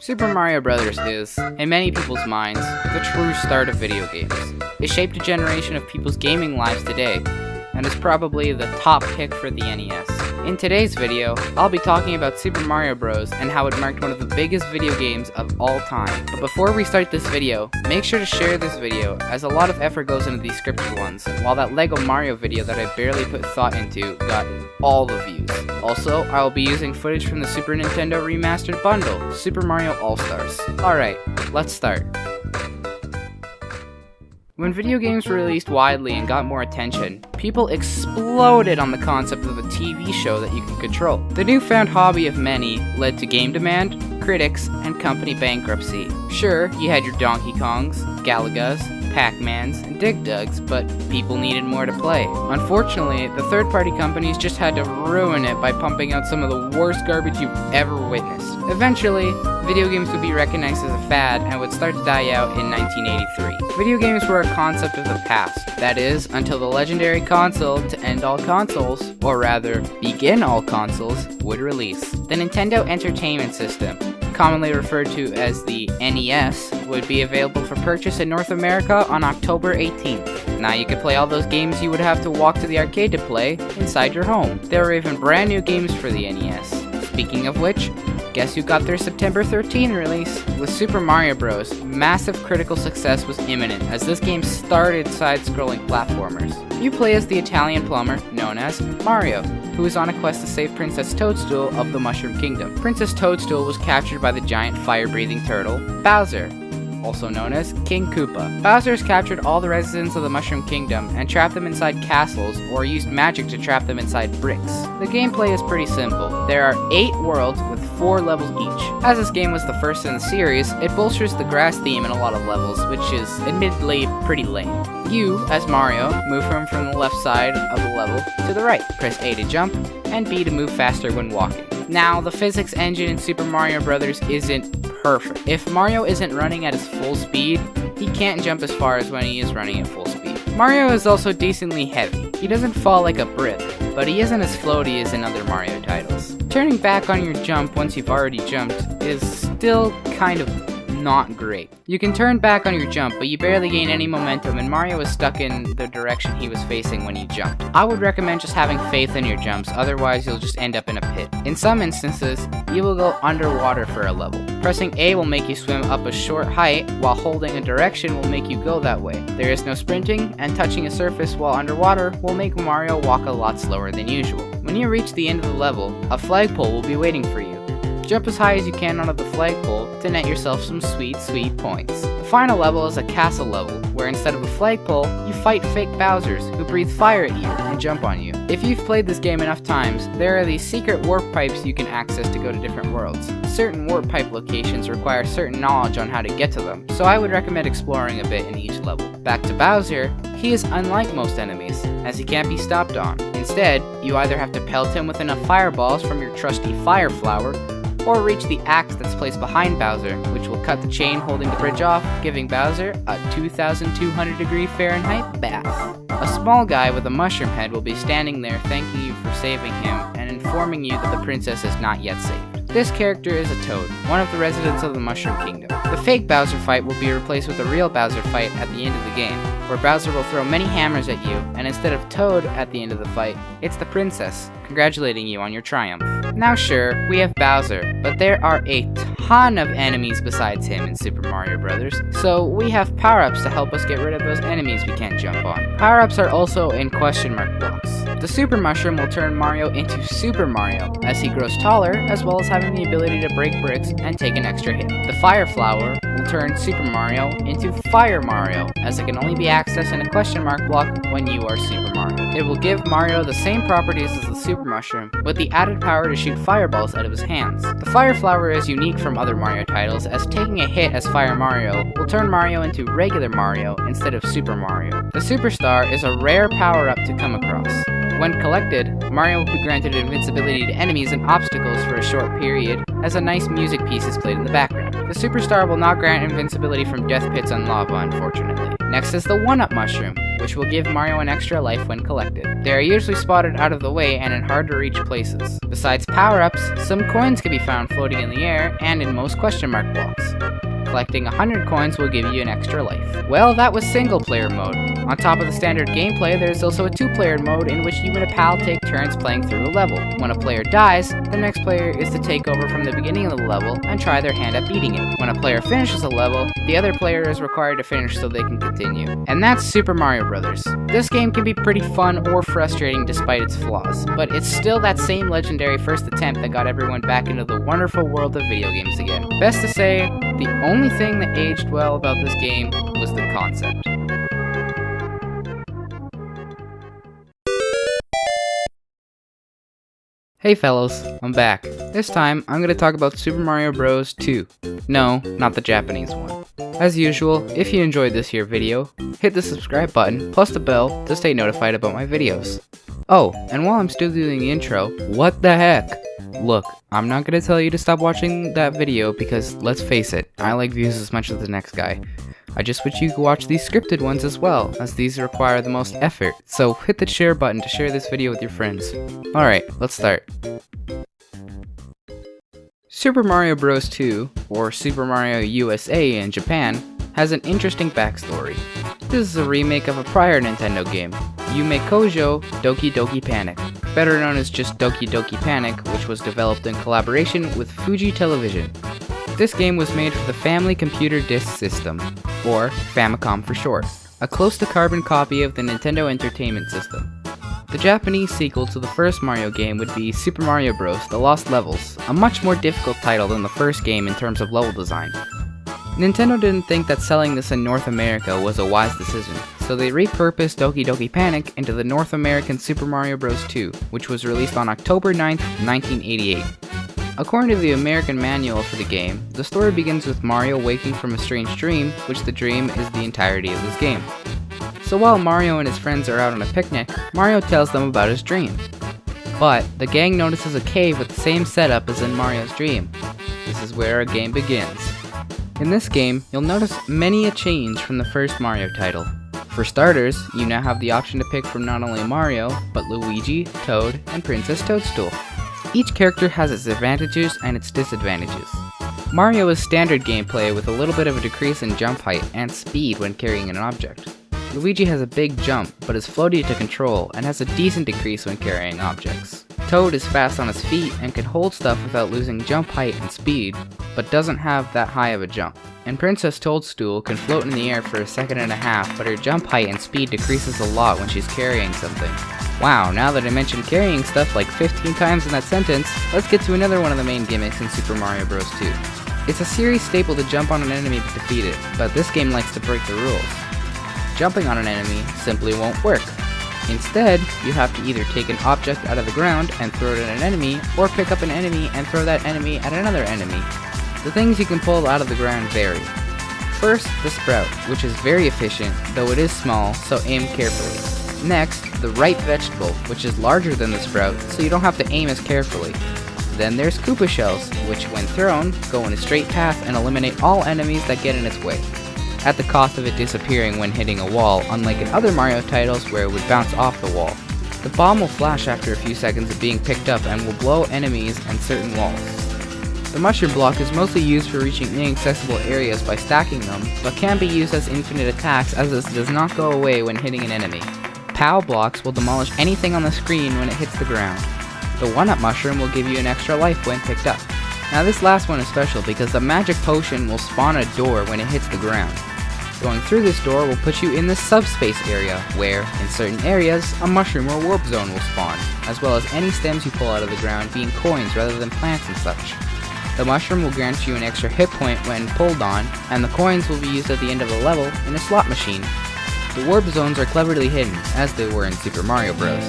Super Mario Bros. Is, in many people's minds, the true start of video games. It shaped a generation of people's gaming lives today, and is probably the top pick for the NES. In today's video, I'll be talking about Super Mario Bros. And how it marked one of the biggest video games of all time. But before we start this video, make sure to share this video, as a lot of effort goes into these scripted ones, while that Lego Mario video that I barely put thought into got all the views. Also, I will be using footage from the Super Nintendo Remastered Bundle, Super Mario All-Stars. Alright, let's start. When video games were released widely and got more attention, people exploded on the concept of a TV show that you could control. The newfound hobby of many led to game demand, critics, and company bankruptcy. Sure, you had your Donkey Kongs, Galagas, Pac-Mans, and Dig Dugs, but people needed more to play. Unfortunately, the third-party companies just had to ruin it by pumping out some of the worst garbage you've ever witnessed. Eventually, video games would be recognized as a fad and would start to die out in 1983. Video games were a concept of the past, that is, until the legendary console to end all consoles, or rather, begin all consoles, would release. The Nintendo Entertainment System, commonly referred to as the NES, would be available for purchase in North America on October 18th. Now you could play all those games you would have to walk to the arcade to play inside your home. There were even brand new games for the NES. Speaking of which, guess who got their September 13 release? With Super Mario Bros., massive critical success was imminent as this game started side-scrolling platformers. You play as the Italian plumber known as Mario, who is on a quest to save Princess Toadstool of the Mushroom Kingdom. Princess Toadstool was captured by the giant fire-breathing turtle, Bowser, also known as King Koopa. Bowser has captured all the residents of the Mushroom Kingdom and trapped them inside castles, or used magic to trap them inside bricks. The gameplay is pretty simple. There are 8 worlds with 4 levels each. As this game was the first in the series, it bolsters the grass theme in a lot of levels, which is admittedly pretty lame. You, as Mario, move from the left side of the level to the right. Press A to jump, and B to move faster when walking. Now, the physics engine in Super Mario Bros. Isn't perfect. If Mario isn't running at his full speed, he can't jump as far as when he is running at full speed. Mario is also decently heavy. He doesn't fall like a brick, but he isn't as floaty as in other Mario titles. Turning back on your jump once you've already jumped is still kind of not great. You can turn back on your jump, but you barely gain any momentum, and Mario is stuck in the direction he was facing when he jumped. I would recommend just having faith in your jumps, otherwise you'll just end up in a pit. In some instances, you will go underwater for a level. Pressing A will make you swim up a short height, while holding a direction will make you go that way. There is no sprinting, and touching a surface while underwater will make Mario walk a lot slower than usual. When you reach the end of the level, a flagpole will be waiting for you. Jump as high as you can onto the flagpole to net yourself some sweet points. The final level is a castle level, where instead of a flagpole, you fight fake Bowsers who breathe fire at you and jump on you. If you've played this game enough times, there are these secret warp pipes you can access to go to different worlds. Certain warp pipe locations require certain knowledge on how to get to them, so I would recommend exploring a bit in each level. Back to Bowser, he is unlike most enemies, as he can't be stopped on. Instead, you either have to pelt him with enough fireballs from your trusty Fire Flower, or reach the axe that's placed behind Bowser, which will cut the chain holding the bridge off, giving Bowser a 2,200 degree Fahrenheit bath. A small guy with a mushroom head will be standing there thanking you for saving him and informing you that the princess is not yet saved. This character is a Toad, one of the residents of the Mushroom Kingdom. The fake Bowser fight will be replaced with a real Bowser fight at the end of the game, where Bowser will throw many hammers at you, and instead of Toad at the end of the fight, it's the princess, congratulating you on your triumph. Now sure, we have Bowser, but there are a ton of enemies besides him in Super Mario Bros., so we have power-ups to help us get rid of those enemies we can't jump on. Power-ups are also in question mark blocks. The Super Mushroom will turn Mario into Super Mario as he grows taller, as well as having the ability to break bricks and take an extra hit. The Fire Flower will turn Super Mario into Fire Mario, as it can only be accessed in a question mark block when you are Super Mario. It will give Mario the same properties as the Super Mushroom, with the added power to shoot fireballs out of his hands. The Fire Flower is unique from other Mario titles, as taking a hit as Fire Mario will turn Mario into regular Mario instead of Super Mario. The Superstar is a rare power-up to come across. When collected, Mario will be granted invincibility to enemies and obstacles for a short period, as a nice music piece is played in the background. The Superstar will not grant invincibility from death pits and lava, unfortunately. Next is the 1-Up Mushroom. which will give Mario an extra life when collected. They are usually spotted out of the way and in hard to reach places. Besides power-ups, some coins can be found floating in the air and in most question mark blocks. Collecting 100 coins will give you an extra life. Well, that was single player mode. On top of the standard gameplay, there is also a 2-player mode in which you and a pal take turns playing through a level. When a player dies, the next player is to take over from the beginning of the level and try their hand at beating it. When a player finishes a level, the other player is required to finish so they can continue. And that's Super Mario Bros. This game can be pretty fun or frustrating despite its flaws, but it's still that same legendary first attempt that got everyone back into the wonderful world of video games again. Best to say, the only thing that aged well about this game was the concept. Hey fellows, I'm back. This time, I'm going to talk about Super Mario Bros. 2. No, not the Japanese one. As usual, if you enjoyed this here video, hit the subscribe button plus the bell to stay notified about my videos. Oh, and while I'm still doing the intro, what the heck? Look, I'm not going to tell you to stop watching that video because, let's face it, I like views as much as the next guy. I just wish you could watch these scripted ones as well, as these require the most effort, so hit the share button to share this video with your friends. Alright, let's start. Super Mario Bros. 2, or Super Mario USA in Japan, has an interesting backstory. This is a remake of a prior Nintendo game, Yume Kojo Doki Doki Panic, better known as just Doki Doki Panic, which was developed in collaboration with Fuji Television. This game was made for the Family Computer Disk System, or Famicom for short, a close-to-carbon copy of the Nintendo Entertainment System. The Japanese sequel to the first Mario game would be Super Mario Bros. The Lost Levels, a much more difficult title than the first game in terms of level design. Nintendo didn't think that selling this in North America was a wise decision, so they repurposed Doki Doki Panic into the North American Super Mario Bros. 2, which was released on October 9th, 1988. According to the American manual for the game, the story begins with Mario waking from a strange dream, which the dream is the entirety of this game. So while Mario and his friends are out on a picnic, Mario tells them about his dream. But the gang notices a cave with the same setup as in Mario's dream. This is where our game begins. In this game, you'll notice many a change from the first Mario title. For starters, you now have the option to pick from not only Mario, but Luigi, Toad, and Princess Toadstool. Each character has its advantages and its disadvantages. Mario is standard gameplay with a little bit of a decrease in jump height and speed when carrying an object. Luigi has a big jump, but is floaty to control and has a decent decrease when carrying objects. Toad is fast on his feet and can hold stuff without losing jump height and speed, but doesn't have that high of a jump. And Princess Toadstool can float in the air for a second and a half, but her jump height and speed decreases a lot when she's carrying something. Wow, now that I mentioned carrying stuff like 15 times in that sentence, let's get to another one of the main gimmicks in Super Mario Bros. 2. It's a series staple to jump on an enemy to defeat it, but this game likes to break the rules. Jumping on an enemy simply won't work. Instead, you have to either take an object out of the ground and throw it at an enemy, or pick up an enemy and throw that enemy at another enemy. The things you can pull out of the ground vary. First, the sprout, which is very efficient, though it is small, so aim carefully. Next, the ripe vegetable, which is larger than the sprout, so you don't have to aim as carefully. Then there's Koopa shells, which when thrown, go in a straight path and eliminate all enemies that get in its way, at the cost of it disappearing when hitting a wall, unlike in other Mario titles where it would bounce off the wall. The bomb will flash after a few seconds of being picked up and will blow enemies and certain walls. The mushroom block is mostly used for reaching inaccessible areas by stacking them, but can be used as infinite attacks as this does not go away when hitting an enemy. POW blocks will demolish anything on the screen when it hits the ground. The 1-up mushroom will give you an extra life when picked up. Now this last one is special because the magic potion will spawn a door when it hits the ground. Going through this door will put you in the subspace area, where, in certain areas, a mushroom or warp zone will spawn, as well as any stems you pull out of the ground being coins rather than plants and such. The mushroom will grant you an extra hit point when pulled on, and the coins will be used at the end of the level in a slot machine. The warp zones are cleverly hidden, as they were in Super Mario Bros.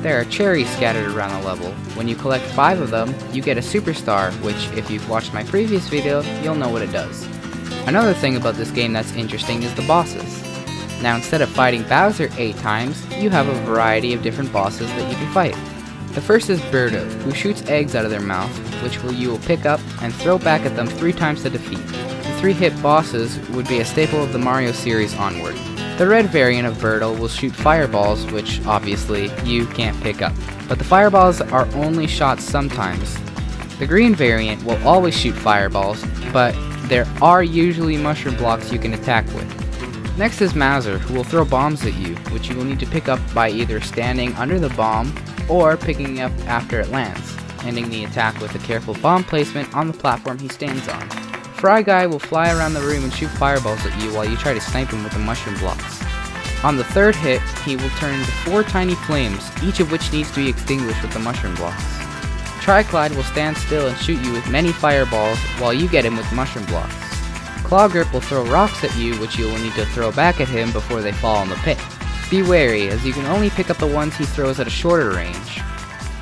There are cherries scattered around the level. When you collect 5 of them, you get a superstar, which, if you've watched my previous video, you'll know what it does. Another thing about this game that's interesting is the bosses. Now instead of fighting Bowser 8 times, you have a variety of different bosses that you can fight. The first is Birdo, who shoots eggs out of their mouth, which you will pick up and throw back at them 3 times to defeat. The 3-hit bosses would be a staple of the Mario series onward. The red variant of Birtle will shoot fireballs, which obviously you can't pick up. But the fireballs are only shot sometimes. The green variant will always shoot fireballs, but there are usually mushroom blocks you can attack with. Next is Mazzer, who will throw bombs at you, which you will need to pick up by either standing under the bomb or picking it up after it lands, ending the attack with a careful bomb placement on the platform he stands on. Fry Guy will fly around the room and shoot fireballs at you while you try to snipe him with the mushroom blocks. On the third hit, he will turn into 4 tiny flames, each of which needs to be extinguished with the mushroom blocks. Triclide will stand still and shoot you with many fireballs while you get him with mushroom blocks. Clawgrip will throw rocks at you, which you will need to throw back at him before they fall in the pit. Be wary, as you can only pick up the ones he throws at a shorter range.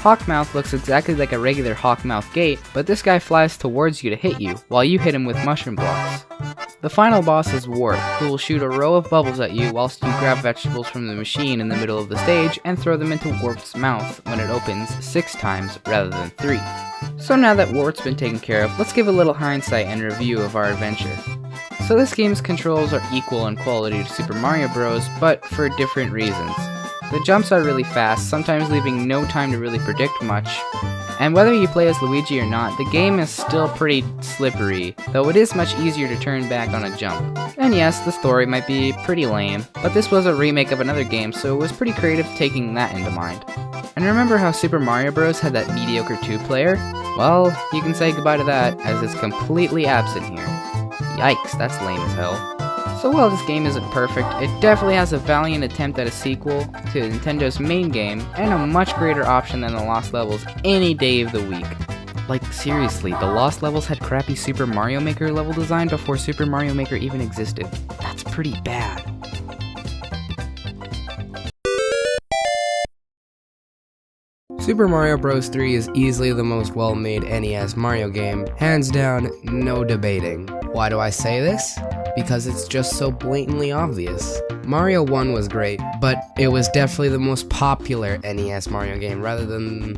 Hawkmouth looks exactly like a regular Hawkmouth gate, but this guy flies towards you to hit you, while you hit him with mushroom blocks. The final boss is Wart, who will shoot a row of bubbles at you whilst you grab vegetables from the machine in the middle of the stage and throw them into Wart's mouth when it opens 6 times rather than 3. So now that Wart's been taken care of, let's give a little hindsight and review of our adventure. So this game's controls are equal in quality to Super Mario Bros., but for different reasons. The jumps are really fast, sometimes leaving no time to really predict much. And whether you play as Luigi or not, the game is still pretty slippery, though it is much easier to turn back on a jump. And yes, the story might be pretty lame, but this was a remake of another game, so it was pretty creative taking that into mind. And remember how Super Mario Bros. Had that mediocre 2-player? Well, you can say goodbye to that, as it's completely absent here. Yikes, that's lame as hell. So while this game isn't perfect, it definitely has a valiant attempt at a sequel to Nintendo's main game, and a much greater option than the Lost Levels any day of the week. Like seriously, the Lost Levels had crappy Super Mario Maker level design before Super Mario Maker even existed. That's pretty bad. Super Mario Bros. 3 is easily the most well-made NES Mario game, hands down, no debating. Why do I say this? Because it's just so blatantly obvious. Mario 1 was great, but it was definitely the most popular NES Mario game rather than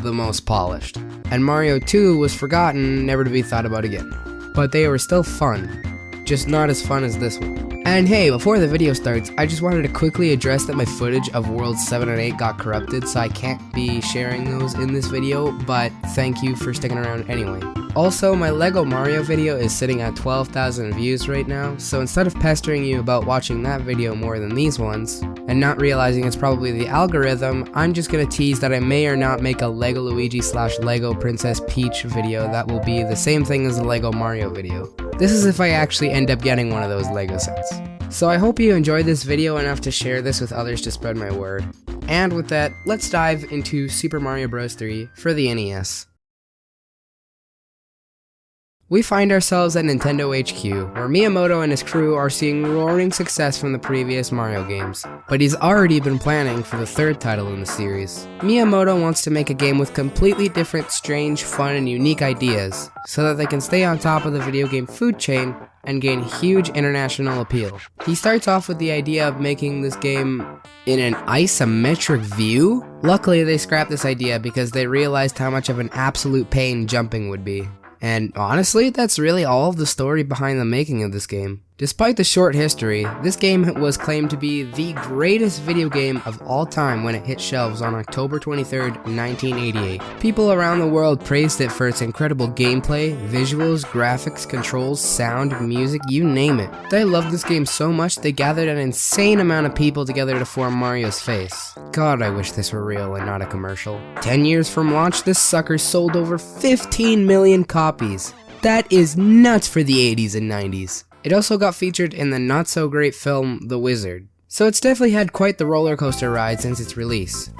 the most polished. And Mario 2 was forgotten, never to be thought about again. But they were still fun, just not as fun as this one. And hey, before the video starts, I just wanted to quickly address that my footage of Worlds 7 and 8 got corrupted, so I can't be sharing those in this video, but thank you for sticking around anyway. Also, my LEGO Mario video is sitting at 12,000 views right now, so instead of pestering you about watching that video more than these ones, and not realizing it's probably the algorithm, I'm just gonna tease that I may or not make a LEGO Luigi / LEGO Princess Peach video that will be the same thing as the LEGO Mario video. This is if I actually end up getting one of those LEGO sets. So I hope you enjoyed this video enough to share this with others to spread my word. And with that, let's dive into Super Mario Bros. 3 for the NES. We find ourselves at Nintendo HQ, where Miyamoto and his crew are seeing roaring success from the previous Mario games, but he's already been planning for the 3rd title in the series. Miyamoto wants to make a game with completely different, strange, fun, and unique ideas, so that they can stay on top of the video game food chain and gain huge international appeal. He starts off with the idea of making this game in an isometric view? Luckily, they scrapped this idea because they realized how much of an absolute pain jumping would be. And honestly, that's really all of the story behind the making of this game. Despite the short history, this game was claimed to be the greatest video game of all time when it hit shelves on October 23rd, 1988. People around the world praised it for its incredible gameplay, visuals, graphics, controls, sound, music, you name it. They loved this game so much they gathered an insane amount of people together to form Mario's face. God, I wish this were real and not a commercial. 10 years from launch, this sucker sold over 15 million copies. That is nuts for the 80s and 90s. It also got featured in the not-so-great film The Wizard, so it's definitely had quite the roller coaster ride since its release.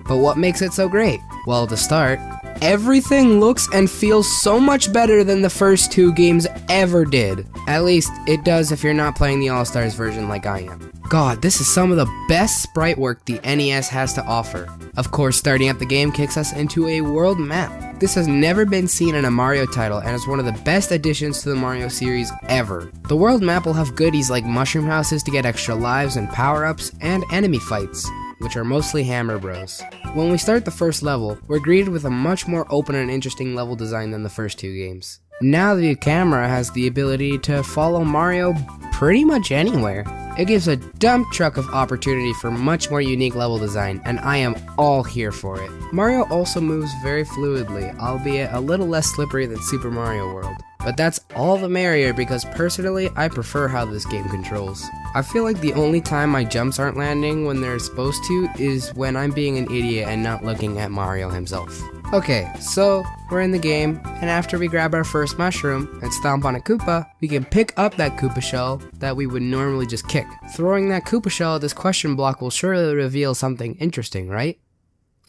But what makes it so great? Well, to start, everything looks and feels so much better than the first 2 games ever did. At least, it does if you're not playing the All-Stars version like I am. God, this is some of the best sprite work the NES has to offer. Of course, starting up the game kicks us into a world map. This has never been seen in a Mario title and is one of the best additions to the Mario series ever. The world map will have goodies like mushroom houses to get extra lives and power-ups, and enemy fights, which are mostly Hammer Bros. When we start the first level, we're greeted with a much more open and interesting level design than the first 2 games. Now the camera has the ability to follow Mario pretty much anywhere. It gives a dump truck of opportunity for much more unique level design, and I am all here for it. Mario also moves very fluidly, albeit a little less slippery than Super Mario World. But that's all the merrier because personally, I prefer how this game controls. I feel like the only time my jumps aren't landing when they're supposed to is when I'm being an idiot and not looking at Mario himself. Okay, so we're in the game, and after we grab our first mushroom and stomp on a Koopa, we can pick up that Koopa shell that we would normally just kick. Throwing that Koopa shell at this question block will surely reveal something interesting, right?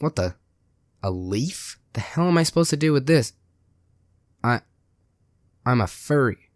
What the? A leaf? The hell am I supposed to do with this? I'm a furry.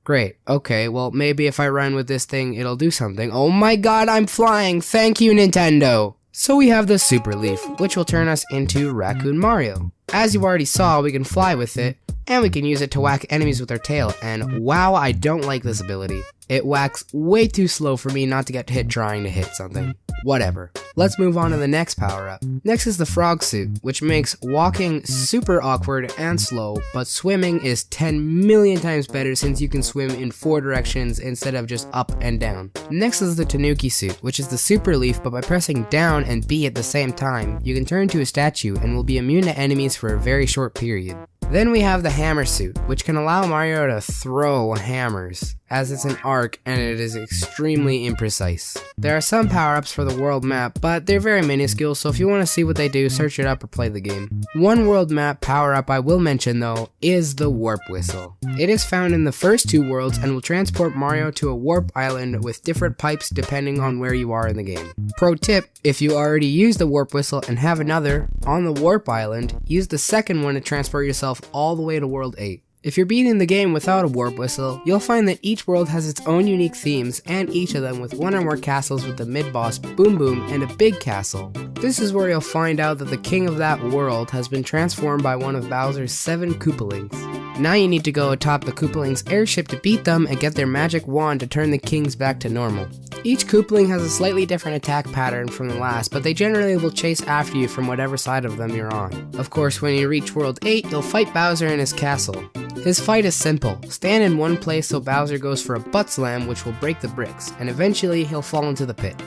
Great, okay, well maybe if I run with this thing it'll do something. Oh my god, I'm flying! Thank you, Nintendo! So we have the Super Leaf, which will turn us into Raccoon Mario. As you already saw, we can fly with it, and we can use it to whack enemies with our tail, and wow, I don't like this ability. It whacks way too slow for me not to get hit trying to hit something. Whatever. Let's move on to the next power-up. Next is the Frog Suit, which makes walking super awkward and slow, but swimming is 10 million times better since you can swim in 4 directions instead of just up and down. Next is the Tanuki Suit, which is the Super Leaf, but by pressing down and B at the same time, you can turn into a statue and will be immune to enemies for a very short period. Then we have the Hammer Suit, which can allow Mario to throw hammers, as it's an arc and it is extremely imprecise. There are some power-ups for the world map, but they're very minuscule, so if you want to see what they do, search it up or play the game. One world map power-up I will mention though is the Warp Whistle. It is found in the first 2 worlds and will transport Mario to a warp island with different pipes depending on where you are in the game. Pro tip, if you already use the Warp Whistle and have another on the warp island, use the second one to transport yourself all the way to World 8. If you're beating the game without a Warp Whistle, you'll find that each world has its own unique themes, and each of them with 1 or more castles with the mid-boss Boom Boom and a big castle. This is where you'll find out that the king of that world has been transformed by one of Bowser's 7 Koopalings. Now you need to go atop the Koopalings' airship to beat them and get their magic wand to turn the kings back to normal. Each Koopaling has a slightly different attack pattern from the last, but they generally will chase after you from whatever side of them you're on. Of course, when you reach World 8, you'll fight Bowser in his castle. His fight is simple. Stand in one place so Bowser goes for a butt slam which will break the bricks, and eventually he'll fall into the pit.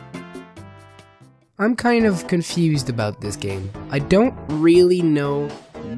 I'm kind of confused about this game. I don't really know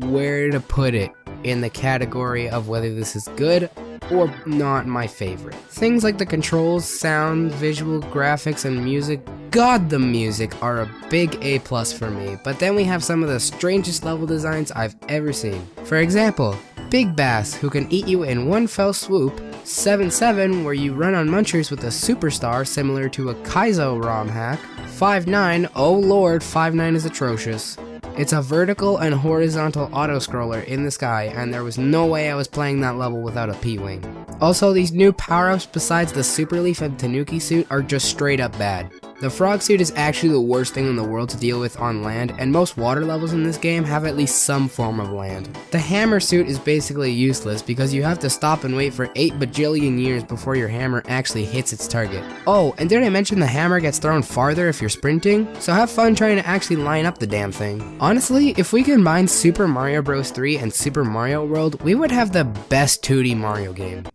where to put it in the category of whether this is good or not my favorite. Things like the controls, sound, visual, graphics, and music, god the music, are a big A+ for me, but then we have some of the strangest level designs I've ever seen. For example, Big Bass, who can eat you in one fell swoop, 7-7, where you run on munchers with a superstar similar to a Kaizo ROM hack, 5-9, oh lord, 5-9 is atrocious. It's a vertical and horizontal auto-scroller in the sky, and there was no way I was playing that level without a P-Wing. Also, these new power-ups besides the Super Leaf and Tanuki Suit are just straight up bad. The Frog Suit is actually the worst thing in the world to deal with on land, and most water levels in this game have at least some form of land. The Hammer Suit is basically useless because you have to stop and wait for 8 bajillion years before your hammer actually hits its target. Oh, and did I mention the hammer gets thrown farther if you're sprinting? So have fun trying to actually line up the damn thing. Honestly, if we combined Super Mario Bros. 3 and Super Mario World, we would have the best 2D Mario game.